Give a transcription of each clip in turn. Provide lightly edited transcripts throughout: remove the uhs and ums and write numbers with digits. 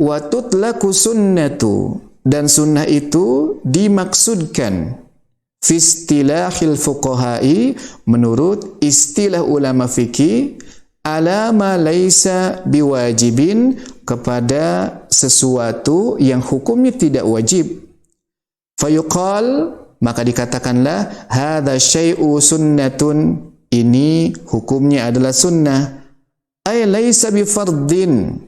wa tutlaku sunnatu, dan sunnah itu dimaksudkan fi istilahil fuqaha'i, menurut istilah ulama fikih, ala ma laisa biwajibin, kepada sesuatu yang hukumnya tidak wajib. Fayuqal, maka dikatakanlah, hadza syai'u sunnatun, ini hukumnya adalah sunnah. Ay laisa bifardin,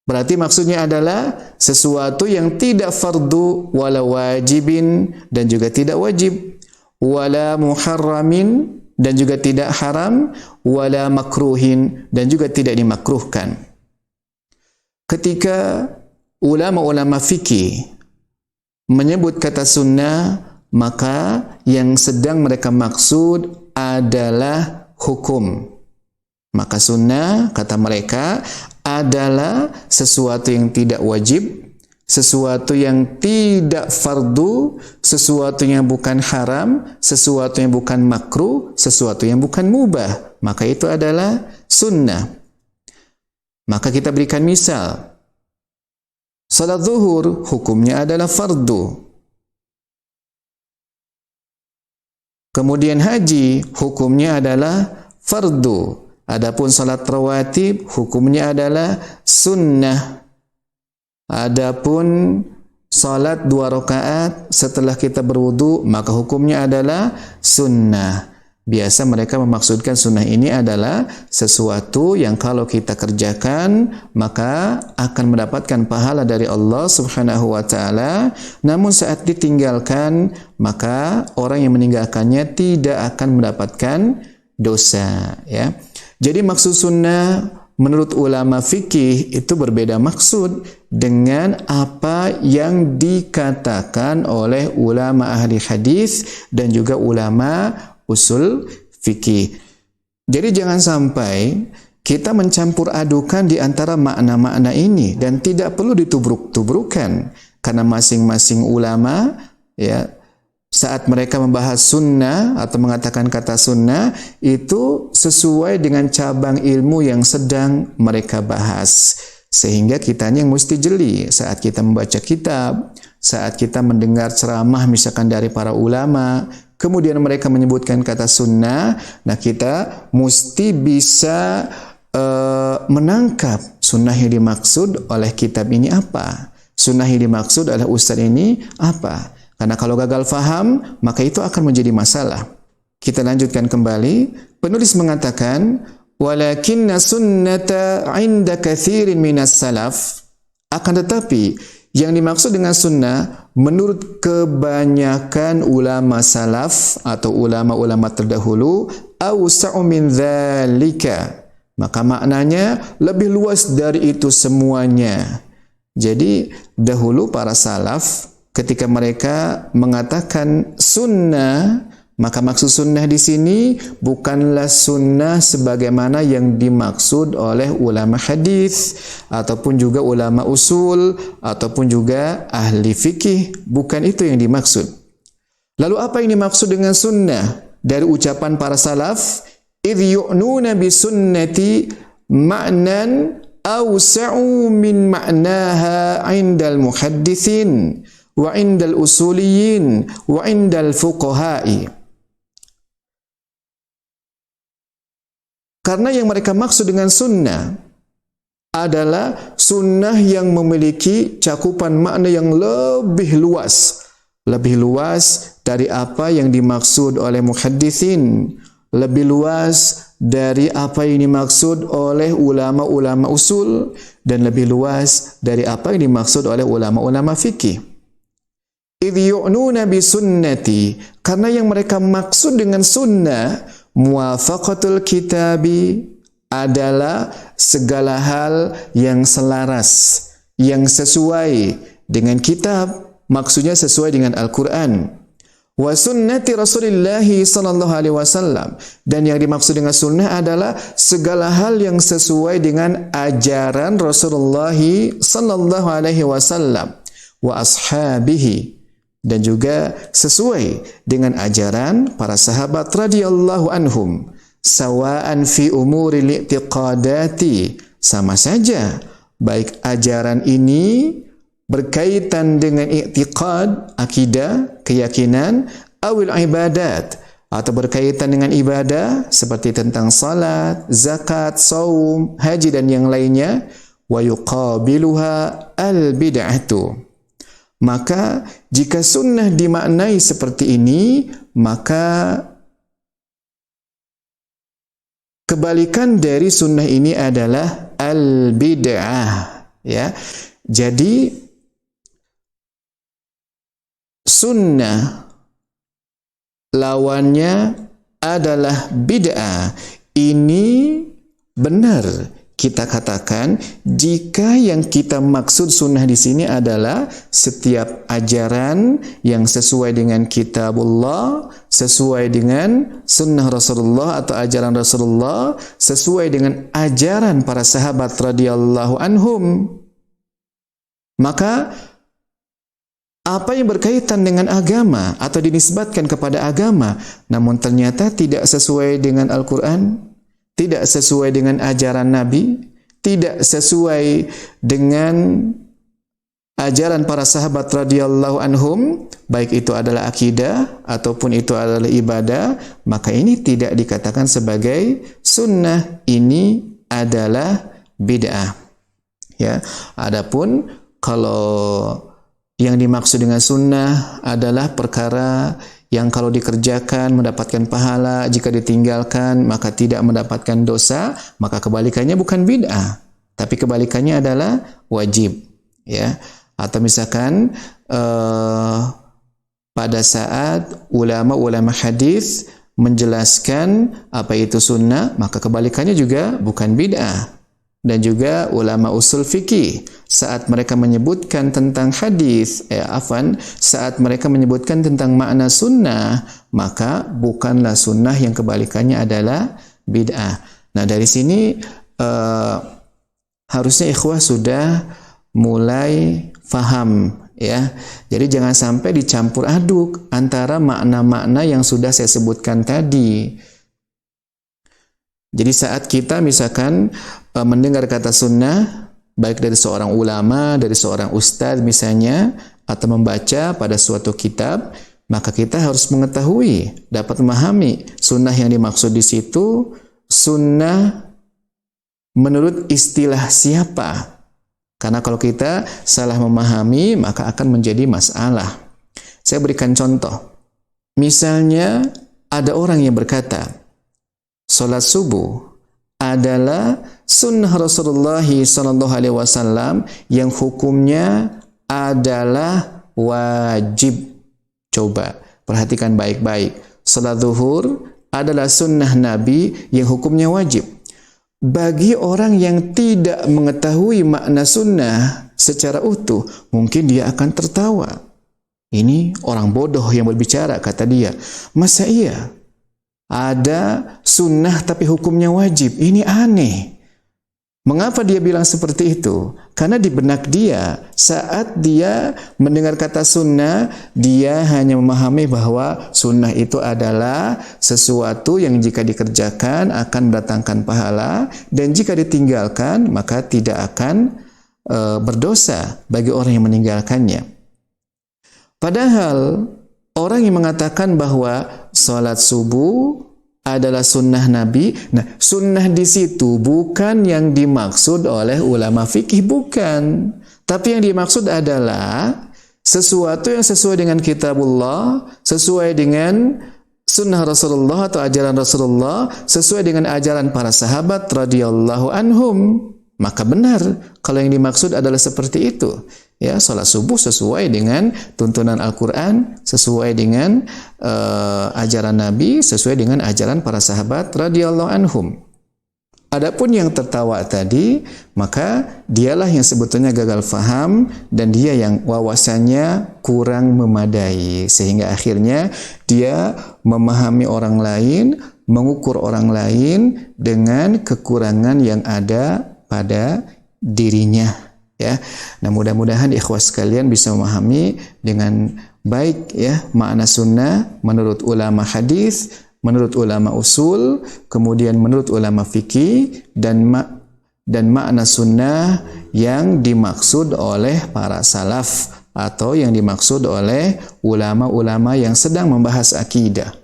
berarti maksudnya adalah sesuatu yang tidak fardu, wala wajibin, dan juga tidak wajib, wala muharramin, dan juga tidak haram, wala makruhin, dan juga tidak dimakruhkan. Ketika ulama-ulama fikih menyebut kata sunnah, maka yang sedang mereka maksud adalah hukum. Maka sunnah, kata mereka, adalah sesuatu yang tidak wajib, sesuatu yang tidak fardu, sesuatu yang bukan haram, sesuatu yang bukan makruh, sesuatu yang bukan mubah. Maka itu adalah sunnah. Maka kita berikan misal. Salat zuhur hukumnya adalah fardu. Kemudian haji hukumnya adalah fardu. Adapun salat rawatib hukumnya adalah sunnah. Adapun salat 2 rakaat setelah kita berwudu, maka hukumnya adalah sunnah. Biasa mereka memaksudkan sunnah ini adalah sesuatu yang kalau kita kerjakan maka akan mendapatkan pahala dari Allah Subhanahu wa taala, namun saat ditinggalkan maka orang yang meninggalkannya tidak akan mendapatkan dosa, ya. Jadi maksud sunnah menurut ulama fikih itu berbeda maksud dengan apa yang dikatakan oleh ulama ahli hadis dan juga ulama usul fikih. Jadi jangan sampai kita mencampur adukan di antara makna-makna ini, dan tidak perlu ditubruk-tubrukan, karena masing-masing ulama, ya, saat mereka membahas sunnah atau mengatakan kata sunnah itu sesuai dengan cabang ilmu yang sedang mereka bahas. Sehingga kitanya yang mesti jeli saat kita membaca kitab, saat kita mendengar ceramah misalkan dari para ulama, kemudian mereka menyebutkan kata sunnah, nah kita mesti bisa menangkap sunnah yang dimaksud oleh kitab ini apa, sunnah yang dimaksud oleh ustaz ini apa. Karena kalau gagal faham, maka itu akan menjadi masalah. Kita lanjutkan kembali. Penulis mengatakan, walakinna sunnata 'inda katsirin minas salaf. Akan tetapi, yang dimaksud dengan sunnah menurut kebanyakan ulama salaf atau ulama-ulama terdahulu, awsa'u min dzalika. Maka maknanya lebih luas dari itu semuanya. Jadi, dahulu para salaf ketika mereka mengatakan sunnah, maka maksud sunnah di sini bukanlah sunnah sebagaimana yang dimaksud oleh ulama hadis ataupun juga ulama usul ataupun juga ahli fikih. Bukan itu yang dimaksud. Lalu apa yang dimaksud dengan sunnah dari ucapan para salaf? Idh yu'nuna bi sunnati ma'nan awsa'u min ma'naha 'indal muhadditsin wa indal usuliyin wa indal fuqaha'i. Karena yang mereka maksud dengan sunnah adalah sunnah yang memiliki cakupan makna yang lebih luas dari apa yang dimaksud oleh muhadditsin, lebih luas dari apa yang dimaksud oleh ulama-ulama usul, dan lebih luas dari apa yang dimaksud oleh ulama-ulama fikih. Idh yu'nuna bi sunnati, karena yang mereka maksud dengan sunnah, muwafaqatul kitabi, adalah segala hal yang selaras, yang sesuai dengan kitab, maksudnya sesuai dengan Al-Quran. Wa sunnati Rasulullah sallallahu alaihi wasallam, dan yang dimaksud dengan sunnah adalah segala hal yang sesuai dengan ajaran Rasulullah sallallahu alaihi wasallam wa ashabihi, dan juga sesuai dengan ajaran para sahabat radhiyallahu anhum, sawa'an fi umuri li'tiqadati, sama saja baik ajaran ini berkaitan dengan i'tiqad, akidah, keyakinan, awil ibadat, atau berkaitan dengan ibadah seperti tentang salat, zakat, saum, haji dan yang lainnya, wa yuqabiluha al-bid'atu. Maka jika sunnah dimaknai seperti ini, maka kebalikan dari sunnah ini adalah al-bid'ah, ya. Jadi sunnah lawannya adalah bid'ah. Ini benar kita katakan jika yang kita maksud sunnah di sini adalah setiap ajaran yang sesuai dengan kitabullah, sesuai dengan sunnah Rasulullah atau ajaran Rasulullah, sesuai dengan ajaran para sahabat radhiyallahu anhum. Maka apa yang berkaitan dengan agama atau dinisbatkan kepada agama namun ternyata tidak sesuai dengan Al-Quran, tidak sesuai dengan ajaran Nabi, tidak sesuai dengan ajaran para sahabat radhiyallahu anhum, baik itu adalah akidah ataupun itu adalah ibadah, maka ini tidak dikatakan sebagai sunnah, ini adalah bid'ah. Ya, adapun kalau yang dimaksud dengan sunnah adalah perkara yang kalau dikerjakan mendapatkan pahala, jika ditinggalkan maka tidak mendapatkan dosa, maka kebalikannya bukan bid'ah, tapi kebalikannya adalah wajib. Ya, atau misalkan pada saat ulama-ulama hadis menjelaskan apa itu sunnah, maka kebalikannya juga bukan bid'ah. Dan juga ulama usul fikih saat mereka menyebutkan tentang hadis, saat mereka menyebutkan tentang makna sunnah, maka bukanlah sunnah yang kebalikannya adalah bid'ah. Nah, dari sini harusnya ikhwah sudah mulai faham, ya. Jadi jangan sampai dicampur aduk antara makna-makna yang sudah saya sebutkan tadi. Jadi saat kita misalkan mendengar kata sunnah, baik dari seorang ulama, dari seorang ustadz misalnya, atau membaca pada suatu kitab, maka kita harus mengetahui, dapat memahami sunnah yang dimaksud di situ, sunnah menurut istilah siapa. Karena kalau kita salah memahami, maka akan menjadi masalah. Saya berikan contoh. Misalnya ada orang yang berkata, salat subuh adalah sunnah Rasulullah SAW yang hukumnya adalah wajib. Coba perhatikan baik-baik. Salat zuhur adalah sunnah Nabi yang hukumnya wajib. Bagi orang yang tidak mengetahui makna sunnah secara utuh, mungkin dia akan tertawa. Ini orang bodoh yang berbicara, kata dia. Masa iya ada sunnah tapi hukumnya wajib? Ini aneh. Mengapa dia bilang seperti itu? Karena di benak dia, saat dia mendengar kata sunnah, dia hanya memahami bahwa sunnah itu adalah sesuatu yang jika dikerjakan akan mendatangkan pahala, dan jika ditinggalkan maka tidak akan berdosa bagi orang yang meninggalkannya. Padahal orang yang mengatakan bahwa salat subuh adalah sunnah Nabi, nah sunnah di situ bukan yang dimaksud oleh ulama fikih, bukan. Tapi yang dimaksud adalah sesuatu yang sesuai dengan kitabullah, sesuai dengan sunnah Rasulullah atau ajaran Rasulullah, sesuai dengan ajaran para sahabat radhiyallahu anhum. Maka benar kalau yang dimaksud adalah seperti itu. Ya, salat subuh sesuai dengan tuntunan Al-Quran, sesuai dengan ajaran Nabi, sesuai dengan ajaran para sahabat radhiyallahu anhum. Adapun yang tertawa tadi, maka dialah yang sebetulnya gagal faham dan dia yang wawasannya kurang memadai, sehingga akhirnya dia memahami orang lain, mengukur orang lain dengan kekurangan yang ada pada dirinya. Ya, nah mudah-mudahan ikhwas sekalian bisa memahami dengan baik ya makna sunnah menurut ulama hadis, menurut ulama usul, kemudian menurut ulama fikih, dan dan makna sunnah yang dimaksud oleh para salaf atau yang dimaksud oleh ulama-ulama yang sedang membahas akidah.